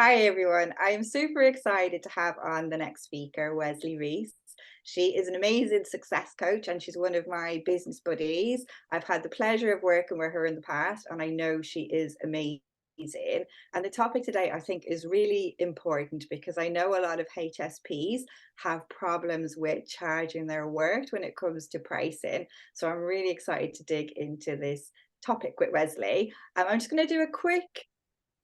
Hi, everyone. I'm super excited to have on the next speaker, Wesley Reece. She is an amazing success coach and she's one of my business buddies. I've had the pleasure of working with her in the past, and I know she is amazing. And the topic today, I think, is really important because I know a lot of HSPs have problems with charging their worth when it comes to pricing. So I'm really excited to dig into this topic with Wesley. I'm just going to do a quick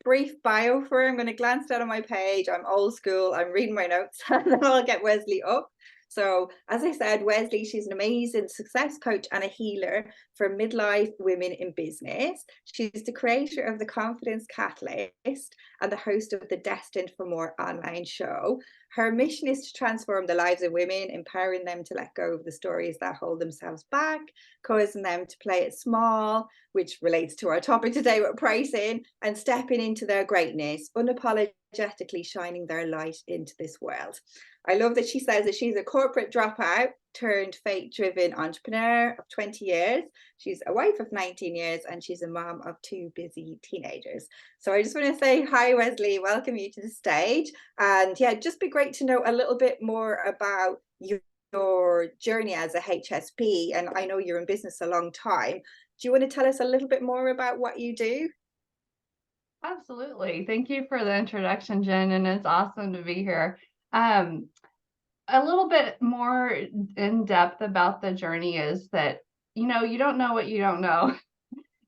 brief bio for her. I'm going to glance down on my page. I'm old school. I'm reading my notes and then I'll get Wesley up. So, as I said, Wesley, she's an amazing success coach and a healer for midlife women in business. She's the creator of the Confidence Catalyst and the host of the Destined for More online show. Her mission is to transform the lives of women, empowering them to let go of the stories that hold themselves back, causing them to play it small, which relates to our topic today with pricing, and stepping into their greatness, unapologetically shining their light into this world. I love that she says that she's a corporate dropout turned faith-driven entrepreneur of 20 years. She's a wife of 19 years and she's a mom of two busy teenagers. So I just want to say hi, Wesley, welcome you to the stage. And yeah, just be great to know a little bit more about your journey as a HSP. And I know you're in business a long time. Do you want to tell us a little bit more about what you do? Absolutely. Thank you for the introduction, Jen, and it's awesome to be here. Um, a little bit more in depth about the journey is that, you don't know what you don't know.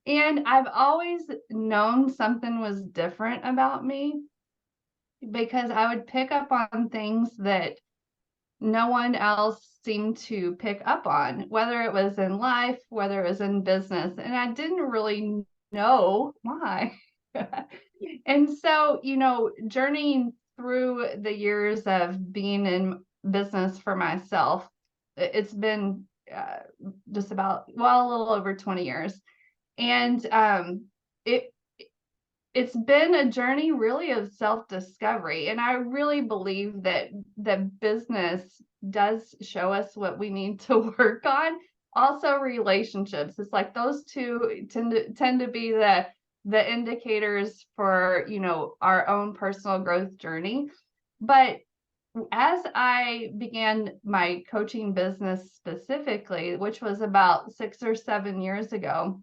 And I've always known something was different about me because I would pick up on things that no one else seemed to pick up on, whether it was in life, whether it was in business. And I didn't really know why. And so, journeying through the years of being in business for myself, it's been just about, well, a little over 20 years. And it it's been a journey really of self-discovery. And I really believe that business does show us what we need to work on. Also relationships. It's like those two tend to be the indicators for, our own personal growth journey. But as I began my coaching business specifically, which was about 6 or 7 years ago,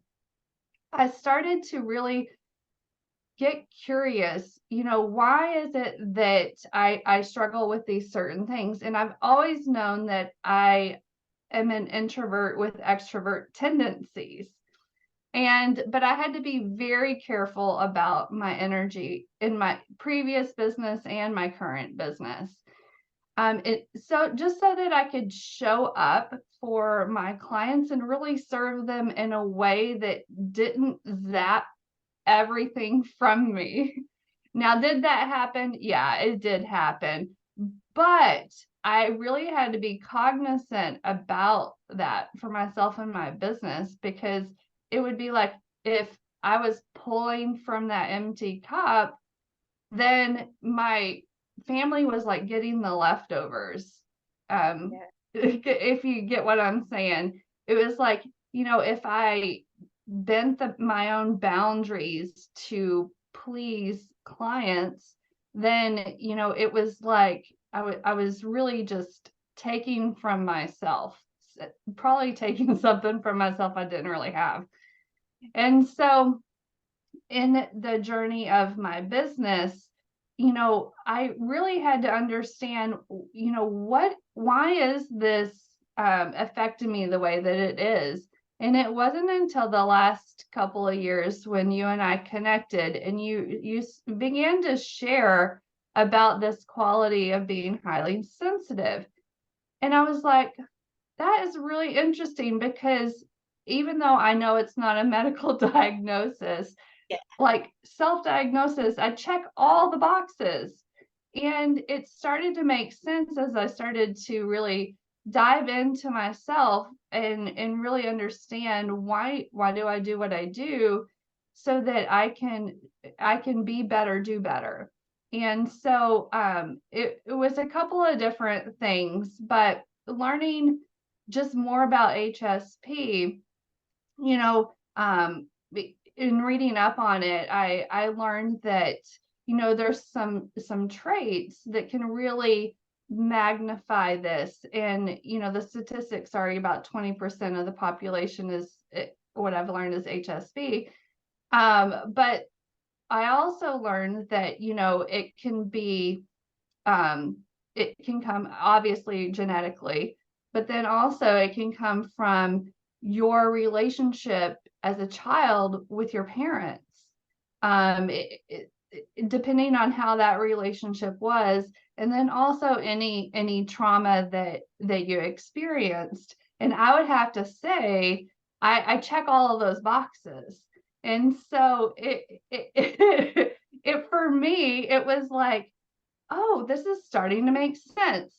I started to really get curious, why is it that I struggle with these certain things? And I've always known that I am an introvert with extrovert tendencies. But I had to be very careful about my energy in my previous business and my current business. So just so that I could show up for my clients and really serve them in a way that didn't zap everything from me. Now, did that happen? Yeah, it did happen. But I really had to be cognizant about that for myself and my business, because it would be like if I was pulling from that empty cup, then my family was like getting the leftovers. Um, Yeah. if you get what I'm saying, it was like, if I bent my own boundaries to please clients, then, it was like I was really just taking from myself, probably taking something from myself I didn't really have. And so in the journey of my business, I really had to understand, why is this affecting me the way that it is? And it wasn't until the last couple of years when you and I connected and you began to share about this quality of being highly sensitive. And I was like, that is really interesting, because even though I know it's not a medical diagnosis, Yeah. like self-diagnosis, I check all the boxes. And it started to make sense as I started to really dive into myself and really understand why do I do what I do, so that I can be better, do better. And so it was a couple of different things, but learning just more about HSP, in reading up on it, I learned that, there's some traits that can really magnify this. And, the statistics are about 20% of the population is what I've learned is HSP. But I also learned that, it can be, it can come obviously genetically, but then also it can come from your relationship as a child with your parents. Depending on how that relationship was, and then also any trauma that you experienced. And I would have to say, I check all of those boxes. And so it for me, it was like, oh, this is starting to make sense.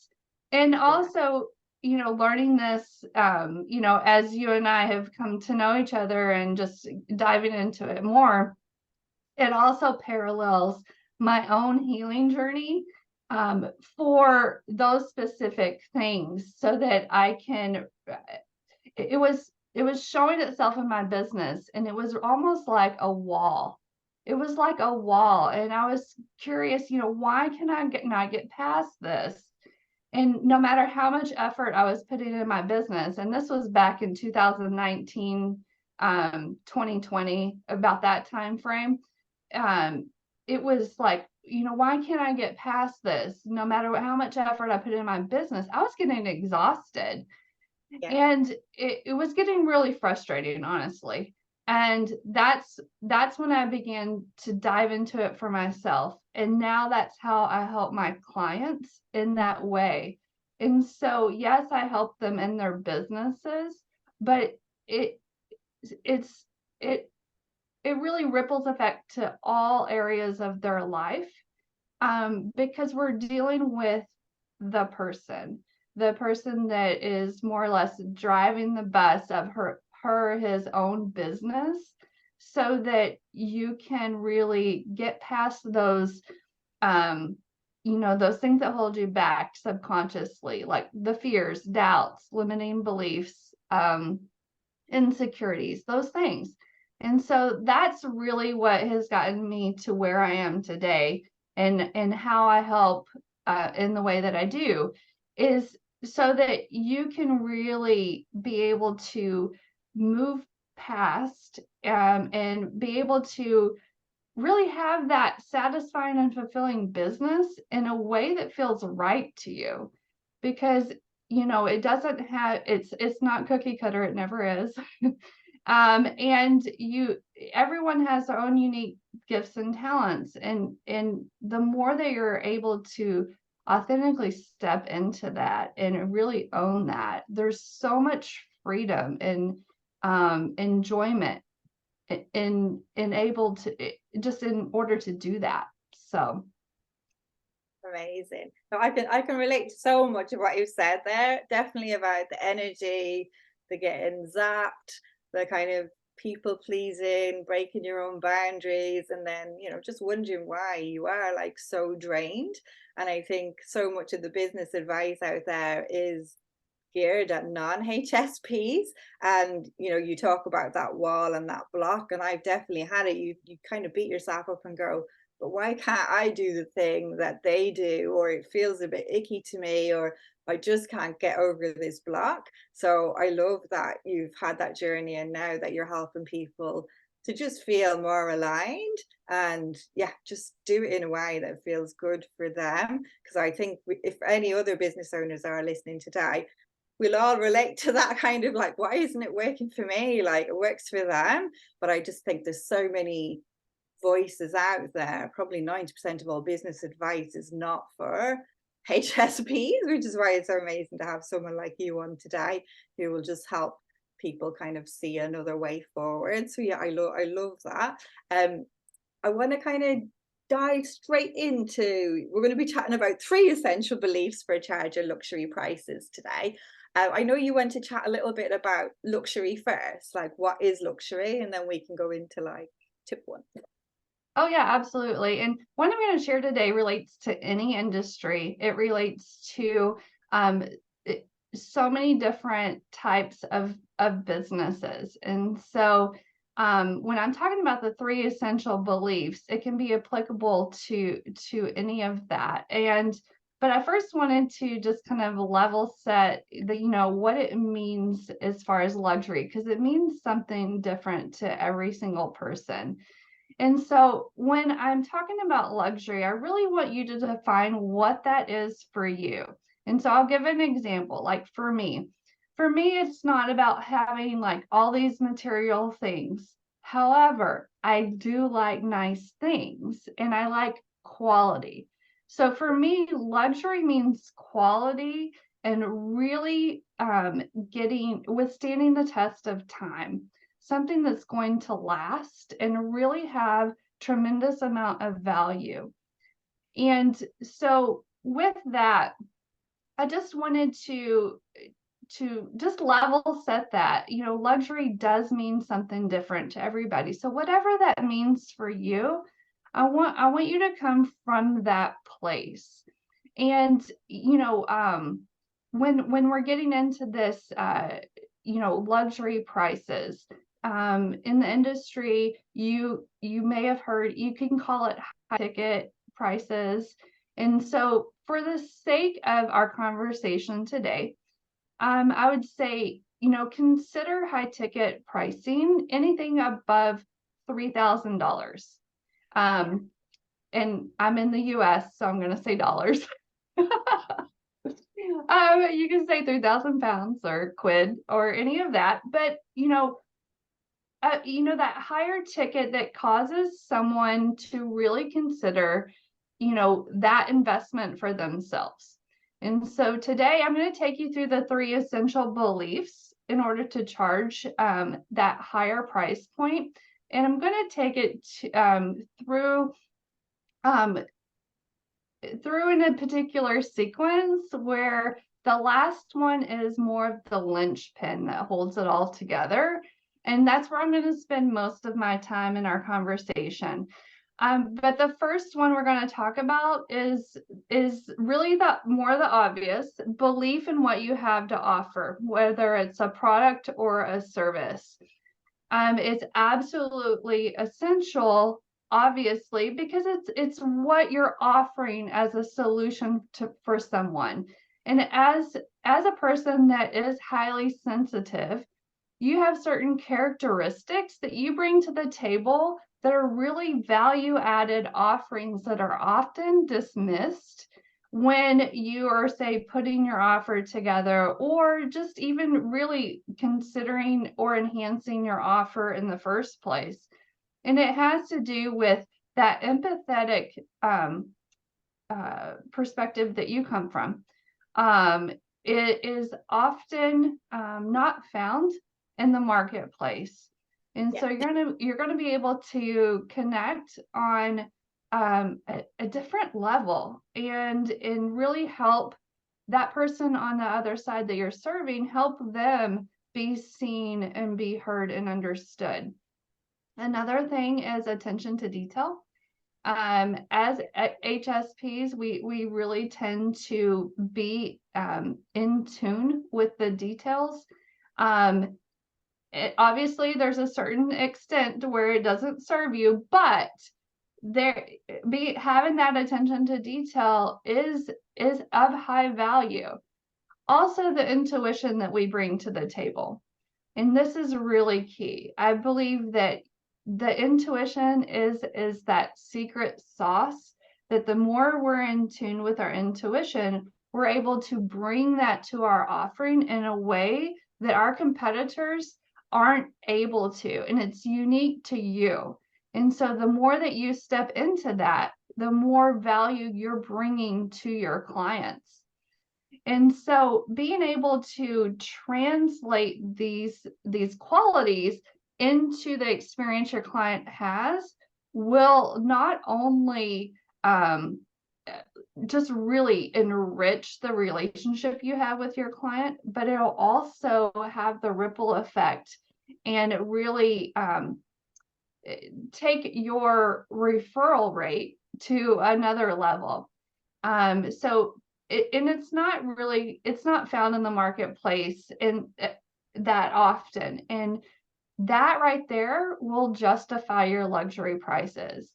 And also, learning this, as you and I have come to know each other and just diving into it more, it also parallels my own healing journey, for those specific things, so that I can, it was showing itself in my business, and it was almost like a wall. It was like a wall. And I was curious, why can I not get past this? And no matter how much effort I was putting in my business, and this was back in 2019, 2020, about that time frame, it was like, why can't I get past this? No matter how much effort I put in my business, I was getting exhausted. Yeah. And it was getting really frustrating, honestly. And that's when I began to dive into it for myself. And now that's how I help my clients in that way. And so, yes, I help them in their businesses, but it it's it it really ripples effect to all areas of their life, because we're dealing with the person that is more or less driving the bus of his own business, so that you can really get past those, those things that hold you back subconsciously, like the fears, doubts, limiting beliefs, insecurities, those things. And so that's really what has gotten me to where I am today, and how I help, in the way that I do, is so that you can really be able to move past, and be able to really have that satisfying and fulfilling business in a way that feels right to you. Because it doesn't have, it's not cookie cutter, it never is. And everyone has their own unique gifts and talents, and the more that you're able to authentically step into that and really own that, there's so much freedom and, enjoyment in able to, just in order to do that. So Amazing. So I can relate to so much of what you said there. Definitely about the energy, the getting zapped, the kind of people pleasing, breaking your own boundaries, and then just wondering why you are like so drained. And I think so much of the business advice out there is geared at non-HSPs. And you talk about that wall and that block, and I've definitely had it. You kind of beat yourself up and go, but why can't I do the thing that they do? Or it feels a bit icky to me, or I just can't get over this block. So I love that you've had that journey, and now that you're helping people to just feel more aligned, and yeah, just do it in a way that feels good for them. Because I think if any other business owners are listening today, we'll all relate to that kind of like, why isn't it working for me? Like, it works for them. But I just think there's so many voices out there. Probably 90% of all business advice is not for HSPs, which is why it's so amazing to have someone like you on today who will just help people kind of see another way forward. So yeah, I love that. I want to kind of dive straight into, we're going to be chatting about 3 essential beliefs for charging luxury prices today. I know you want to chat a little bit about luxury first, like what is luxury, and then we can go into like tip 1. oh yeah, absolutely. And what I'm going to share today relates to any industry. It relates to, um, so many different types of businesses. And so, when I'm talking about the 3 essential beliefs, it can be applicable to any of that. But I first wanted to just kind of level set what it means as far as luxury, because it means something different to every single person. And so when I'm talking about luxury, I really want you to define what that is for you. And so I'll give an example. Like for me, it's not about having like all these material things. However, I do like nice things and I like quality. So for me, luxury means quality and really withstanding the test of time, something that's going to last and really have tremendous amount of value. And so with that, I just wanted to just level set that, luxury does mean something different to everybody. So whatever that means for you, I want you to come from that place. And when we're getting into this luxury prices in the industry, you may have heard, you can call it high ticket prices. And so for the sake of our conversation today, I would say, consider high ticket pricing, anything above $3,000. And I'm in the US, so I'm going to say dollars. You can say 3,000 pounds or quid or any of that, but that higher ticket that causes someone to really consider, that investment for themselves. And so today I'm going to take you through the 3 essential beliefs in order to charge that higher price point. And I'm going to take it through in a particular sequence where the last one is more of the linchpin that holds it all together. And that's where I'm going to spend most of my time in our conversation. But the first one we're going to talk about is really the obvious belief in what you have to offer, whether it's a product or a service. It's absolutely essential, obviously, because it's what you're offering as a solution for someone. And as a person that is highly sensitive, you have certain characteristics that you bring to the table that are really value-added offerings that are often dismissed when you are, say, putting your offer together, or just even really considering or enhancing your offer in the first place. And it has to do with that empathetic perspective that you come from. It is often not found in the marketplace. And so you're gonna be able to connect on a different level and really help that person on the other side that you're serving, help them be seen and be heard and understood. Another thing is attention to detail. As HSPs, we really tend to be in tune with the details. Obviously, there's a certain extent to where it doesn't serve you, but having that attention to detail is of high value. Also, the intuition that we bring to the table, and this is really key. I believe that the intuition is that secret sauce, that the more we're in tune with our intuition, we're able to bring that to our offering in a way that our competitors aren't able to, and it's unique to you. And so the more that you step into that, the more value you're bringing to your clients. And so being able to translate these qualities into the experience your client has will not only just really enrich the relationship you have with your client, but it'll also have the ripple effect and really take your referral rate to another level. It's not found in the marketplace that often. And that right there will justify your luxury prices.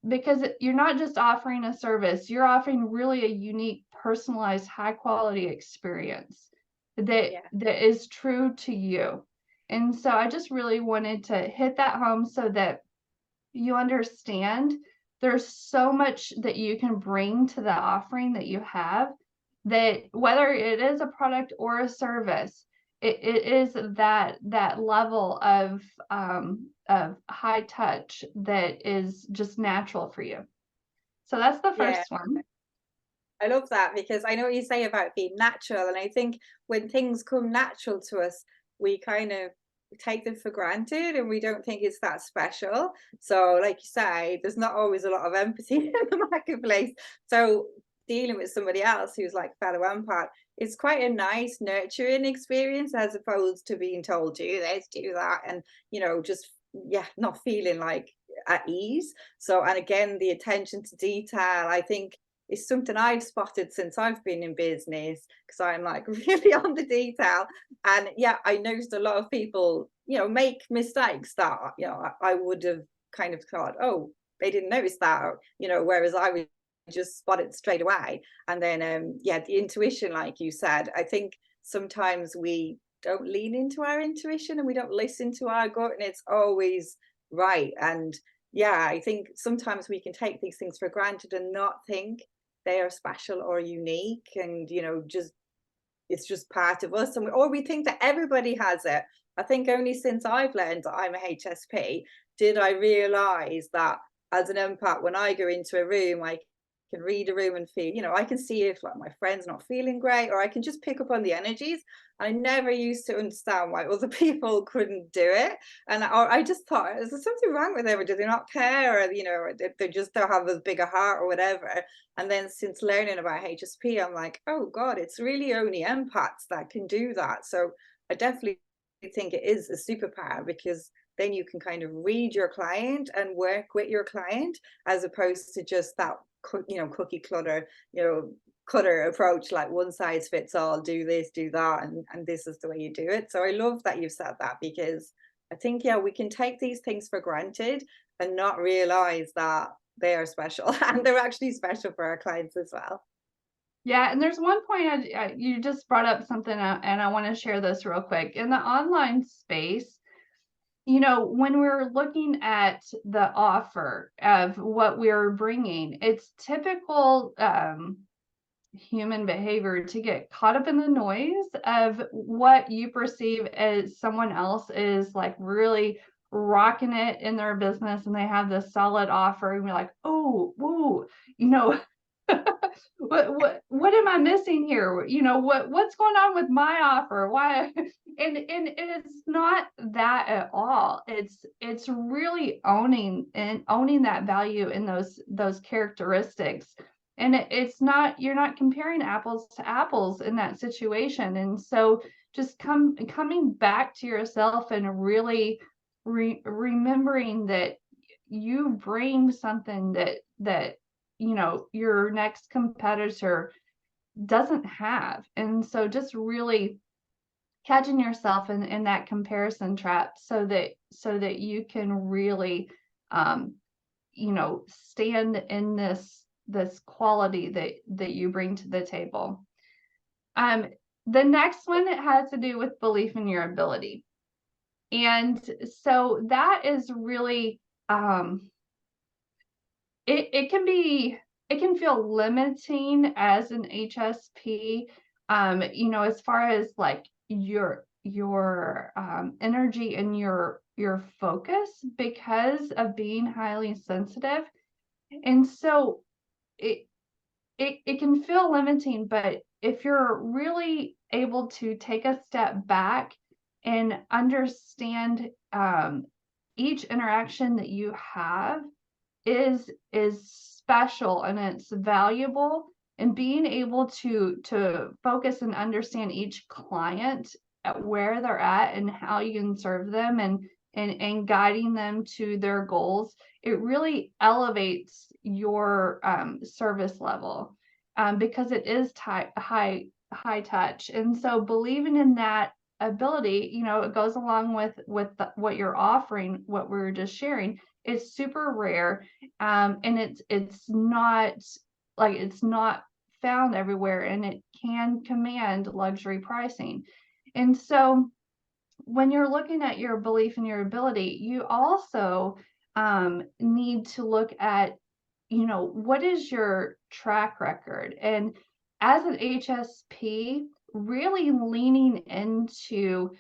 Because you're not just offering a service, you're offering really a unique, personalized, high quality experience Yeah. that is true to you. And so I just really wanted to hit that home so that you understand there's so much that you can bring to the offering that you have, that whether it is a product or a service, it is that level of high touch that is just natural for you. So that's the Yeah. first one. I love that because I know what you say about being natural. And I think when things come natural to us, we kind of take them for granted and we don't think it's that special. So, like you say, there's not always a lot of empathy in the marketplace. So, dealing with somebody else who's like fellow empath, it's quite a nice, nurturing experience as opposed to being told, do this, do that, and just yeah, not feeling like at ease. So, and again, the attention to detail, I think is something I've spotted since I've been in business because I'm like really on the detail. And yeah, I noticed a lot of people, make mistakes that, I would have kind of thought, oh, they didn't notice that, whereas I would just spot it straight away. And then, yeah, the intuition, like you said, I think sometimes we don't lean into our intuition and we don't listen to our gut, and it's always right. And yeah, I think sometimes we can take these things for granted and not think they are special or unique, and just it's just part of us, and or we think that everybody has it. I think only since I've learned that I'm a HSP did I realize that as an empath, when I go into a room, I can read a room and feel, I can see if like my friend's not feeling great, or I can just pick up on the energies. I never used to understand why other people couldn't do it. And I just thought, is there something wrong with them? Or do they not care? Or, or they just don't have a bigger heart or whatever. And then since learning about HSP, I'm like, oh God, it's really only empaths that can do that. So I definitely think it is a superpower, because then you can kind of read your client and work with your client, as opposed to just that, cookie clutter, cutter approach, like one size fits all, do this, do that, and this is the way you do it. So I love that you've said that, because I think, yeah, we can take these things for granted and not realize that they are special and they're actually special for our clients as well. Yeah, and there's one point you just brought up something, and I want to share this real quick. In the online space, when we're looking at the offer of what we're bringing, it's typical human behavior to get caught up in the noise of what you perceive as someone else is like really rocking it in their business, and they have this solid offer, and you're like, oh, whoa, you know, what am I missing here? What's going on with my offer? Why? And it's not that at all. It's really owning that value in those characteristics. And it's not, you're not comparing apples to apples in that situation. And so just coming back to yourself and really remembering that you bring something that your next competitor doesn't have. And so just really catching yourself in that comparison trap, so that you can really stand in this quality that you bring to the table. The next one has to do with belief in your ability. And so that is really it can feel limiting as an HSP, as far as like your energy and your focus, because of being highly sensitive. And so it can feel limiting, but if you're really able to take a step back and understand each interaction that you have is special and it's valuable, and being able to focus and understand each client at where they're at and how you can serve them, and guiding them to their goals, it really elevates your service level, because it is high touch. And so believing in that ability, it goes along with what you're offering, what we were just sharing. It's super rare, and it's not found everywhere, and it can command luxury pricing. And so when you're looking at your belief in your ability, you also need to look at, what is your track record? And as an HSP, really leaning into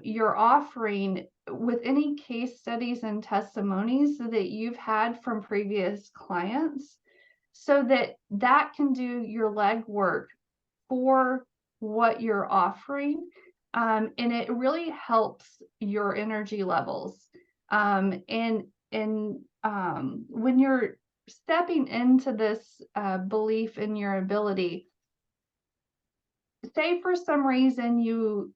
your offering with any case studies and testimonies that you've had from previous clients, so that can do your legwork for what you're offering. And it really helps your energy levels. And when you're stepping into this belief in your ability, say for some reason you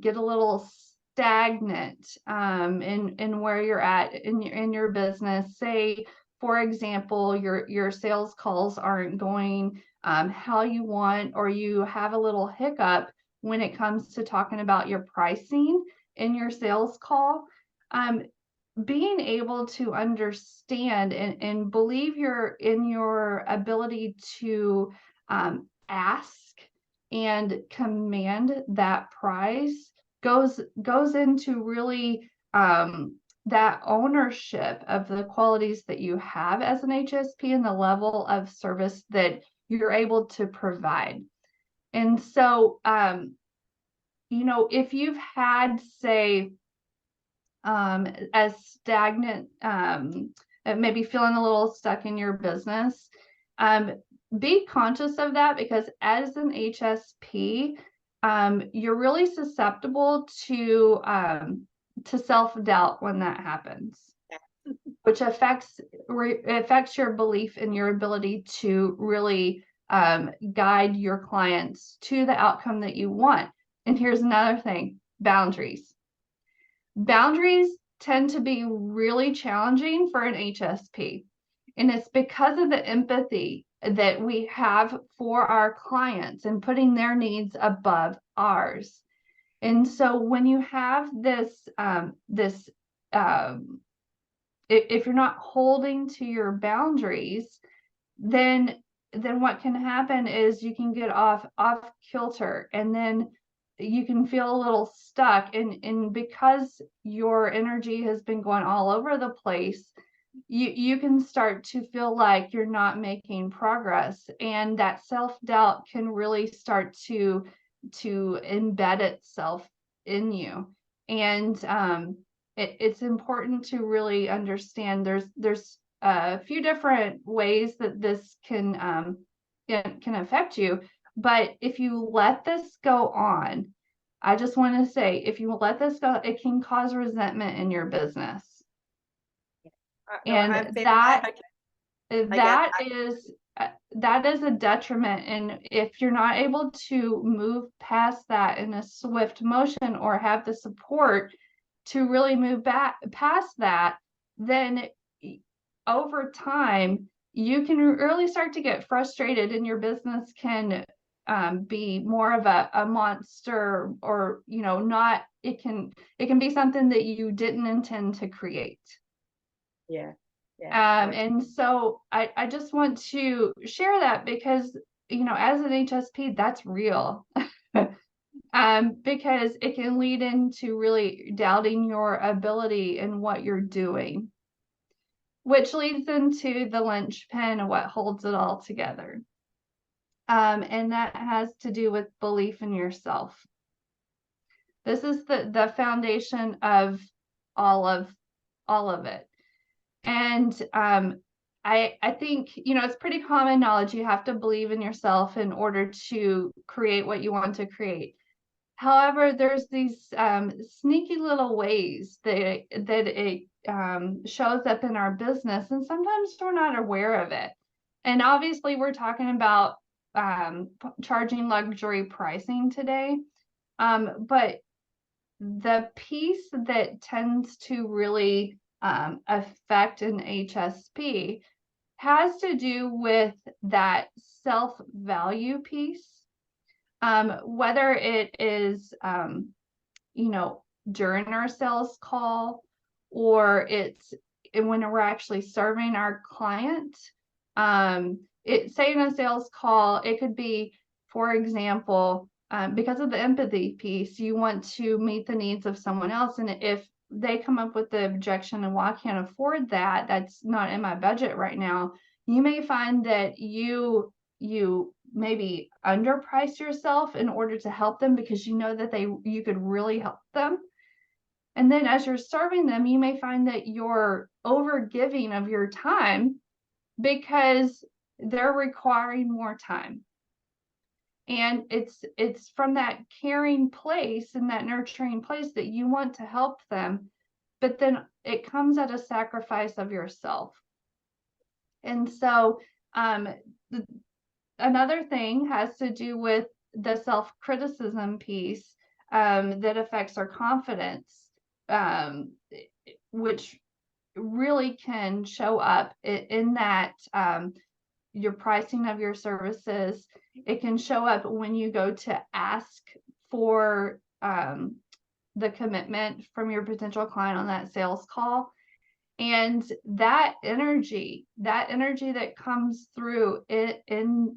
get a little stagnant in where you're at in your business. Say, for example, your sales calls aren't going how you want, or you have a little hiccup when it comes to talking about your pricing in your sales call. Being able to understand and believe in your ability to ask and command that price goes into really that ownership of the qualities that you have as an HSP and the level of service that you're able to provide. And so, if you've had, say, as stagnant, maybe feeling a little stuck in your business, be conscious of that, because as an HSP, you're really susceptible to self-doubt when that happens, which affects your belief in your ability to really guide your clients to the outcome that you want. And here's another thing: boundaries. Boundaries tend to be really challenging for an HSP, and it's because of the empathy that we have for our clients and putting their needs above ours. And so when you have this, if you're not holding to your boundaries, then what can happen is you can get off kilter, and then you can feel a little stuck, and because your energy has been going all over the place, you can start to feel like you're not making progress, and that self-doubt can really start to embed itself in you. And it's important to really understand there's a few different ways that this can affect you. But if you let this go on, I just want to say, if you let this go, it can cause resentment in your business. And that is a detriment. And if you're not able to move past that in a swift motion, or have the support to really move past that, then over time you can really start to get frustrated, and your business can be more of a monster, or not. It can be something that you didn't intend to create. Yeah. And so I just want to share that, because as an HSP, that's real. Because it can lead into really doubting your ability and what you're doing, which leads into the linchpin of what holds it all together. And that has to do with belief in yourself. This is the foundation of all of it. And I think, it's pretty common knowledge. You have to believe in yourself in order to create what you want to create. However, there's these sneaky little ways that it shows up in our business, and sometimes we're not aware of it. And obviously, we're talking about charging luxury pricing today. But the piece that tends to really affect an HSP has to do with that self-value piece. whether it is, during our sales call, or it's when we're actually serving our client. Say in a sales call, it could be, for example, because of the empathy piece, you want to meet the needs of someone else. And if they come up with the objection, and, well, I can't afford that, that's not in my budget right now, you may find that you maybe underprice yourself in order to help them, because you know that you could really help them. And then as you're serving them, you may find that you're overgiving of your time because they're requiring more time. And it's from that caring place and that nurturing place that you want to help them, but then it comes at a sacrifice of yourself. And so another thing has to do with the self-criticism piece that affects our confidence, which really can show up in that your pricing of your services. It can show up when you go to ask for the commitment from your potential client on that sales call. And that energy that comes through in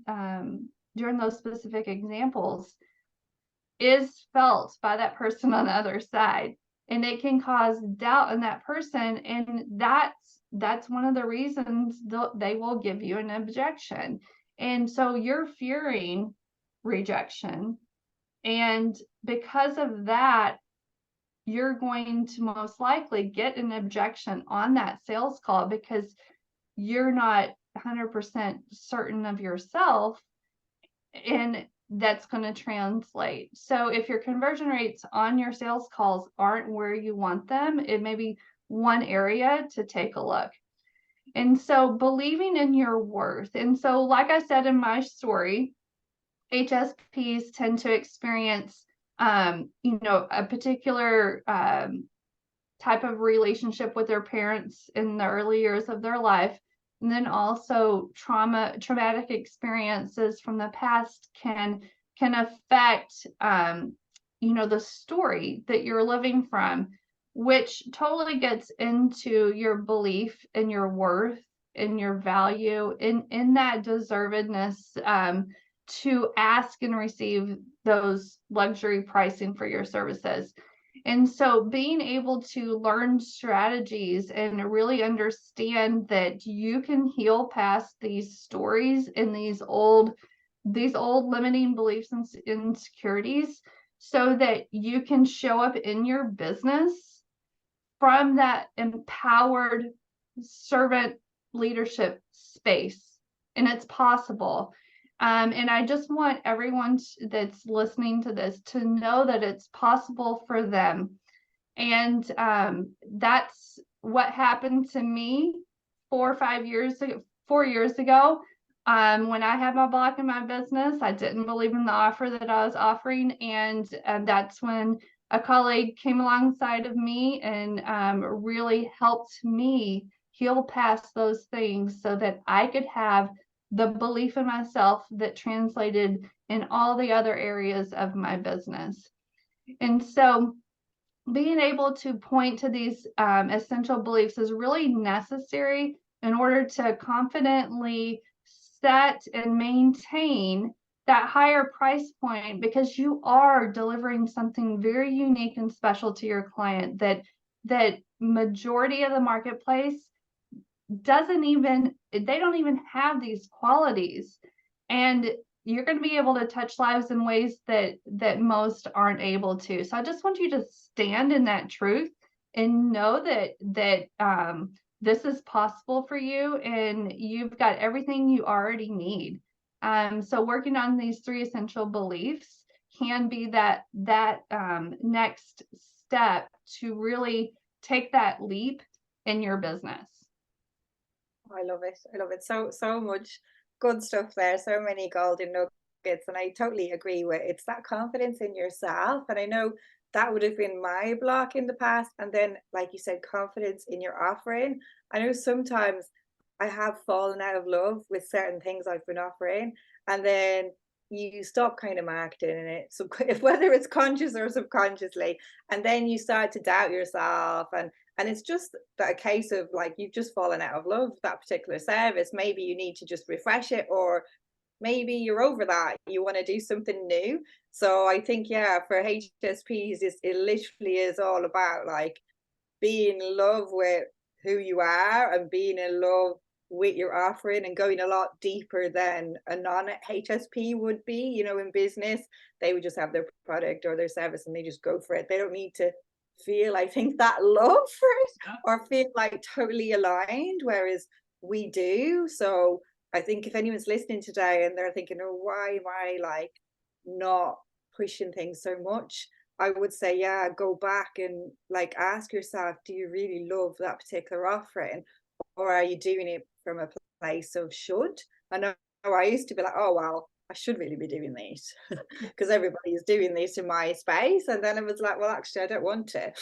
during those specific examples is felt by that person on the other side, and it can cause doubt in that person. And that's one of the reasons they will give you an objection. And so you're fearing rejection, and because of that, you're going to most likely get an objection on that sales call because you're not 100% certain of yourself, and that's going to translate. So if your conversion rates on your sales calls aren't where you want them, it may be one area to take a look. And so believing in your worth. And so, like I said in my story, HSPs tend to experience a particular type of relationship with their parents in the early years of their life. And then also traumatic experiences from the past can affect the story that you're living from, which totally gets into your belief in your worth, in your value, in that deservedness to ask and receive those luxury pricing for your services. And so being able to learn strategies and really understand that you can heal past these stories and these old limiting beliefs and insecurities, so that you can show up in your business from that empowered servant leadership space. And it's possible. And I just want everyone that's listening to this to know that it's possible for them. And that's what happened to me 4 years ago. When I had my block in my business, I didn't believe in the offer that I was offering. And that's when a colleague came alongside of me and really helped me heal past those things so that I could have the belief in myself that translated in all the other areas of my business. And so being able to point to these essential beliefs is really necessary in order to confidently set and maintain that higher price point, because you are delivering something very unique and special to your client that majority of the marketplace they don't even have these qualities. And you're going to be able to touch lives in ways that most aren't able to. So I just want you to stand in that truth and know that this is possible for you, and you've got everything you already need. So working on these 3 essential beliefs can be that next step to really take that leap in your business. I love it. I love it. So much good stuff there. So many golden nuggets. And I totally agree with it's that confidence in yourself. And I know that would have been my block in the past. And then, like you said, confidence in your offering. I know sometimes I have fallen out of love with certain things I've been offering. And then you stop kind of marketing it, so if whether it's conscious or subconsciously, and then you start to doubt yourself, and it's just that a case of like you've just fallen out of love with that particular service. Maybe you need to just refresh it, or maybe you're over that, you want to do something new. So I think, yeah, for HSPs, it literally is all about like being in love with who you are and being in love with your offering and going a lot deeper than a non-HSP would be. In business, they would just have their product or their service and they just go for it. They don't need to feel, I think, that love for it or feel like totally aligned, whereas we do. So I think if anyone's listening today and they're thinking, oh, why am I like not pushing things so much? I would say, yeah, go back and like ask yourself, do you really love that particular offering? Or are you doing it from a place of should? I know I used to be like, oh, well, I should really be doing this because everybody is doing this in my space. And then it was like, well, actually, I don't want to.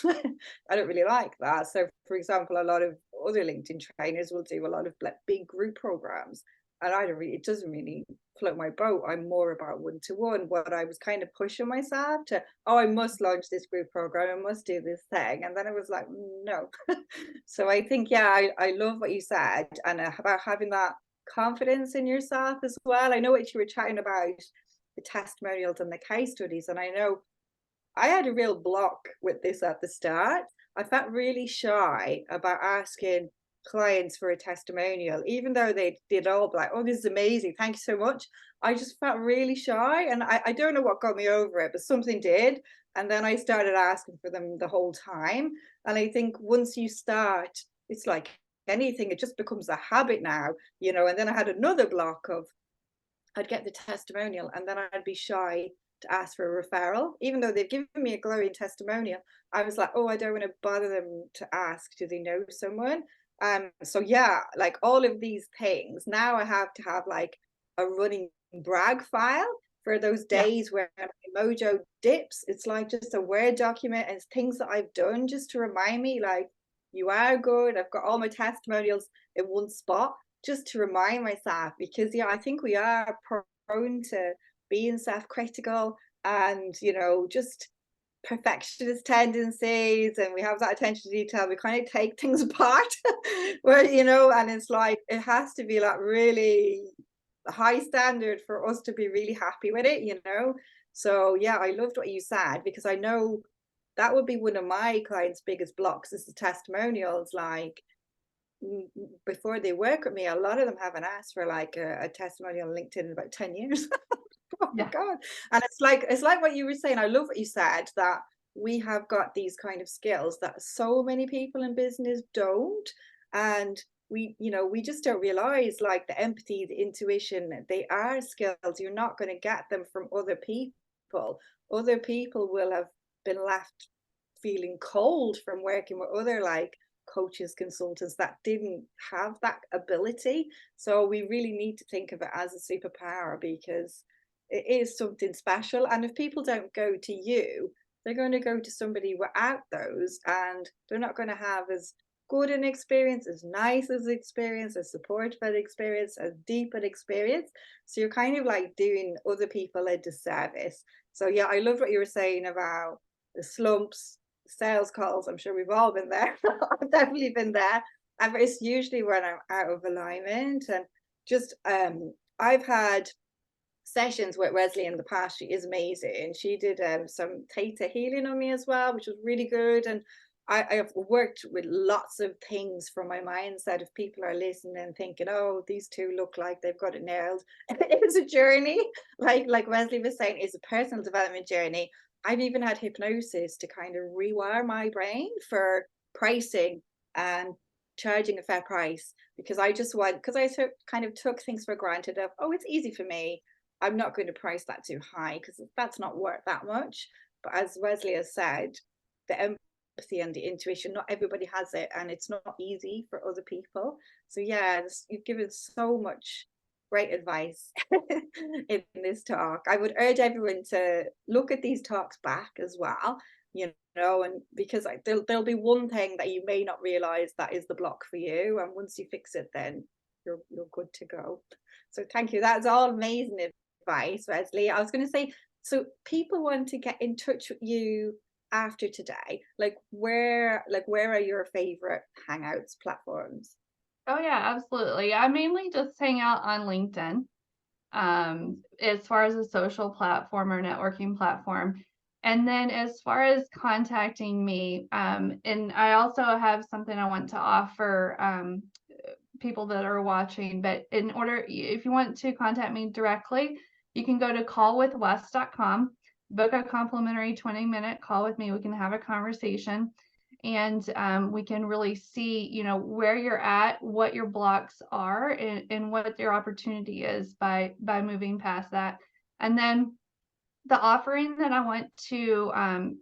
I don't really like that. So, for example, a lot of other LinkedIn trainers will do a lot of like big group programs. And it doesn't really float my boat. I'm more about one-to-one. What I was kind of pushing myself to, oh, I must launch this group program, I must do this thing. And then it was like, no. So I think, yeah, I love what you said, and about having that confidence in yourself as well. I know what you were chatting about, the testimonials and the case studies. And I know I had a real block with this at the start. I felt really shy about asking clients for a testimonial, even though they did all be like, oh, this is amazing, thank you so much. I just felt really shy, and I don't know what got me over it, but something did. And then I started asking for them the whole time. And I think once you start, it's like anything, it just becomes a habit now. And then I had another block of, I'd get the testimonial and then I'd be shy to ask for a referral, even though they've given me a glowing testimonial. I was like, oh, I don't want to bother them to ask, do they know someone? So yeah, like all of these things, now I have to have like a running brag file for those Yeah. days where my mojo dips. It's like just a Word document, and it's things that I've done just to remind me, like, you are good. I've got all my testimonials in one spot just to remind myself, because yeah, I think we are prone to being self-critical and just perfectionist tendencies, and we have that attention to detail. We kind of take things apart where and it's like it has to be like really high standard for us to be really happy with it. So yeah, I loved what you said, because I know that would be one of my clients' biggest blocks is the testimonials. Like before they work with me, a lot of them haven't asked for like a testimonial on LinkedIn in about 10 years. Oh my Yeah. God. And it's like what you were saying. I love what you said, that we have got these kind of skills that so many people in business don't. And we just don't realize, like, the empathy, the intuition, they are skills. You're not going to get them from other people. Other people will have been left feeling cold from working with other like coaches, consultants that didn't have that ability. So we really need to think of it as a superpower, because it is something special. And if people don't go to you, they're going to go to somebody without those, and they're not going to have as good an experience, as nice as experience, as supportive an experience, as deep an experience. So you're kind of like doing other people a disservice. So yeah, I love what you were saying about the slumps, sales calls. I'm sure we've all been there. I've definitely been there. And it's usually when I'm out of alignment. And just I've had sessions with Wesley in the past. She is amazing. She did some theta healing on me as well, which was really good. And I've worked with lots of things from my mindset. If people are listening and thinking, oh, these two look like they've got it nailed, it's a journey. Like Wesley was saying, it's a personal development journey. I've even had hypnosis to kind of rewire my brain for pricing and charging a fair price, because I kind of took things for granted of, oh, it's easy for me, I'm not going to price that too high because that's not worth that much. But as Wesley has said, the empathy and the intuition, not everybody has it, and it's not easy for other people. So yeah, you've given so much great advice in this talk. I would urge everyone to look at these talks back as well, and because there'll be one thing that you may not realize that is the block for you, and once you fix it, then you're good to go. So thank you. That's all amazing advice, Wesley. I was going to say, so people want to get in touch with you after today. Where are your favorite Hangouts platforms? Oh yeah, absolutely. I mainly just hang out on LinkedIn, as far as a social platform or networking platform. And then as far as contacting me, and I also have something I want to offer people that are watching, but if you want to contact me directly, you can go to callwithwes.com, book a complimentary 20-minute call with me. We can have a conversation, and we can really see, where you're at, what your blocks are, and what your opportunity is by moving past that. And then the offering that I want to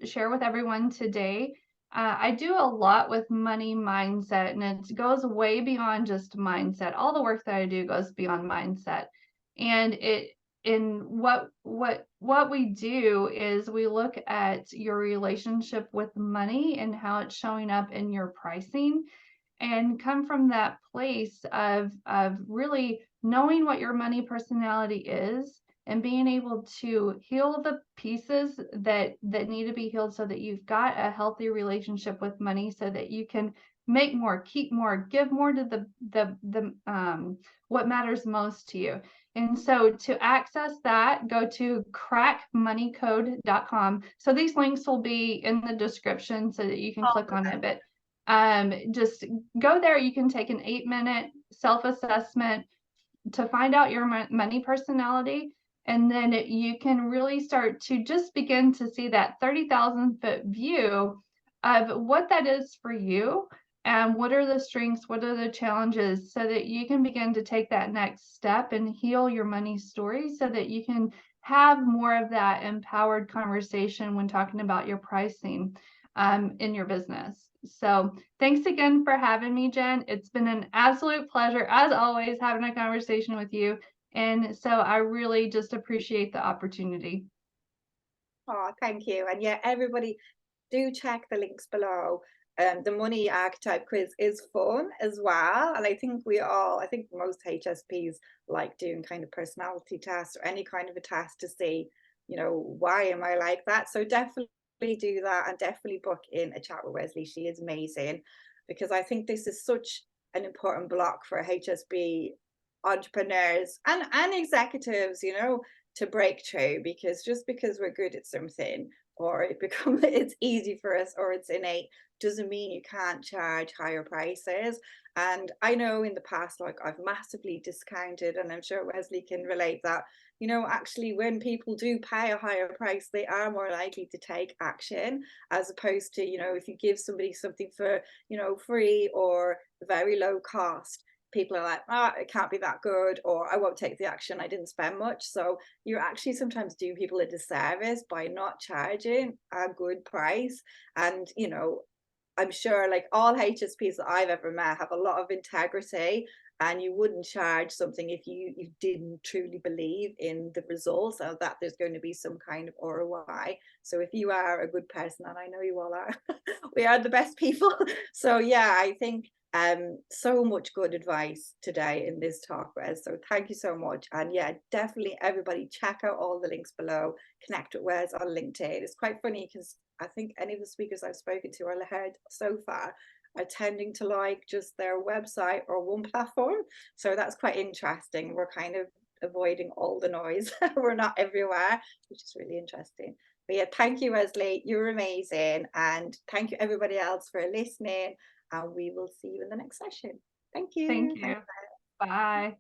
share with everyone today, I do a lot with money mindset, and it goes way beyond just mindset. All the work that I do goes beyond mindset, and what we do is we look at your relationship with money and how it's showing up in your pricing, and come from that place of really knowing what your money personality is, and being able to heal the pieces that need to be healed, so that you've got a healthy relationship with money, so that you can make more, keep more, give more to the what matters most to you. And so to access that, go to crackmoneycode.com. So these links will be in the description so that you can click on it. But just go there. You can take an 8-minute self-assessment to find out your money personality, and then you can really start to just begin to see that 30,000-foot view of what that is for you, and what are the strengths, what are the challenges, so that you can begin to take that next step and heal your money story, so that you can have more of that empowered conversation when talking about your pricing in your business. So thanks again for having me, Jen. It's been an absolute pleasure, as always, having a conversation with you. And so I really just appreciate the opportunity. Oh, thank you. And yeah, everybody do check the links below. The money archetype quiz is fun as well. And I think most HSPs like doing kind of personality tests or any kind of a test to see, why am I like that? So definitely do that, and definitely book in a chat with Wesley. She is amazing, because I think this is such an important block for HSP entrepreneurs and executives, to break through, because just because we're good at something, or it's easy for us, or it's innate, doesn't mean you can't charge higher prices. And I know in the past, like, I've massively discounted, and I'm sure Wesley can relate that, actually when people do pay a higher price, they are more likely to take action, as opposed to, if you give somebody something for, free or very low cost, people are like, it can't be that good, or I won't take the action, I didn't spend much. So you're actually sometimes doing people a disservice by not charging a good price. And I'm sure, like, all HSPs that I've ever met have a lot of integrity, and you wouldn't charge something if you didn't truly believe in the results, or that there's going to be some kind of ROI. So if you are a good person, and I know you all are, we are the best people. So yeah, I think so much good advice today in this talk, Wes. So thank you so much. And yeah, definitely everybody check out all the links below. Connect with Wes on LinkedIn. It's quite funny because I think any of the speakers I've spoken to or heard so far are tending to like just their website or one platform. So that's quite interesting. We're kind of avoiding all the noise. We're not everywhere, which is really interesting. But yeah, thank you, Wesley. You're amazing. And thank you, everybody else, for listening. And we will see you in the next session. Thank Thank you. you. Bye.